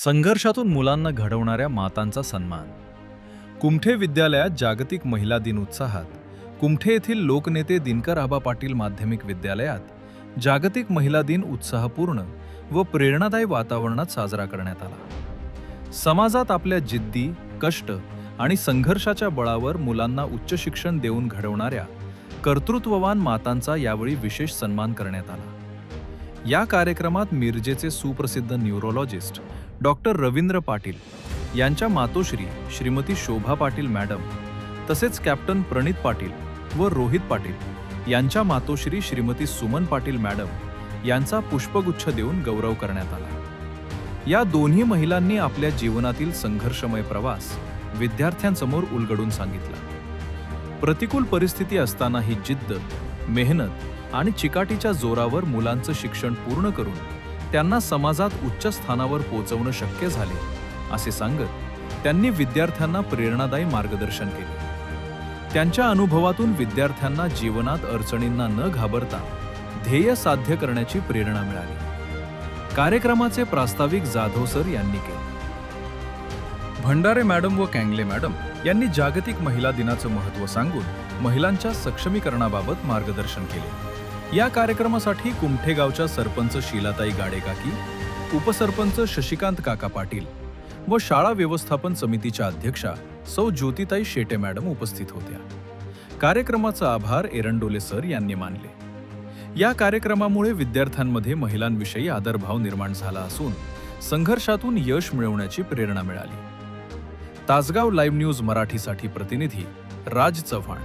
संघर्षातून मुलांना घडवणाऱ्या मातांचा सन्मान. कुमठे विद्यालयात जागतिक महिला दिन उत्साहात. कुमठे येथील लोकनेते दिनकर आबा पाटील माध्यमिक विद्यालयात जागतिक महिला दिन उत्साहपूर्ण व प्रेरणादायी वातावरणात साजरा करण्यात आला. समाजात आपल्या जिद्दी, कष्ट आणि संघर्षाच्या बळावर मुलांना उच्च शिक्षण देऊन घडवणाऱ्या कर्तृत्ववान मातांचा यावेळी विशेष सन्मान करण्यात आला. या कार्यक्रमात मिरजेचे सुप्रसिद्ध न्यूरोलॉजिस्ट डॉक्टर रवींद्र पाटील यांच्या मातोश्री श्रीमती शोभा पाटील मॅडम तसेच कॅप्टन प्रणित पाटील व रोहित पाटील यांच्या मातोश्री श्रीमती सुमन पाटील मॅडम यांचा पुष्पगुच्छ देऊन गौरव करण्यात आला. या दोन्ही महिलांनी आपल्या जीवनातील संघर्षमय प्रवास विद्यार्थ्यांसमोर उलगडून सांगितला. प्रतिकूल परिस्थिती असतानाही जिद्द, मेहनत आणि चिकाटीच्या जोरावर मुलांचं शिक्षण पूर्ण करून त्यांना समाजात उच्च स्थानावर पोहोचवणं शक्य झाले असे सांगत त्यांनी विद्यार्थ्यांना प्रेरणादायी मार्गदर्शन केले. त्यांच्या अनुभवातून विद्यार्थ्यांना जीवनात अडचणींना न घाबरता ध्येय साध्य करण्याची प्रेरणा मिळाली. कार्यक्रमाचे प्रास्ताविक जाधव सर यांनी केले. भंडारे मॅडम व कँगले मॅडम यांनी जागतिक महिला दिनाचं महत्त्व सांगून महिलांच्या सक्षमीकरणाबाबत मार्गदर्शन केले. या कार्यक्रमासाठी कुमठे गावच्या सरपंच शीलाताई गाडेकाकी, उपसरपंच शशिकांत काका पाटील व शाळा व्यवस्थापन समितीच्या अध्यक्षा सौ ज्योतिताई शेटे मॅडम उपस्थित होत्या. कार्यक्रमाचा आभार एरंडोले सर यांनी मानले. या कार्यक्रमामुळे विद्यार्थ्यांमध्ये महिलांविषयी आदरभाव निर्माण झाला असून संघर्षातून यश मिळवण्याची प्रेरणा मिळाली. तासगाव लाईव्ह न्यूज मराठीसाठी प्रतिनिधी राज चव्हाण.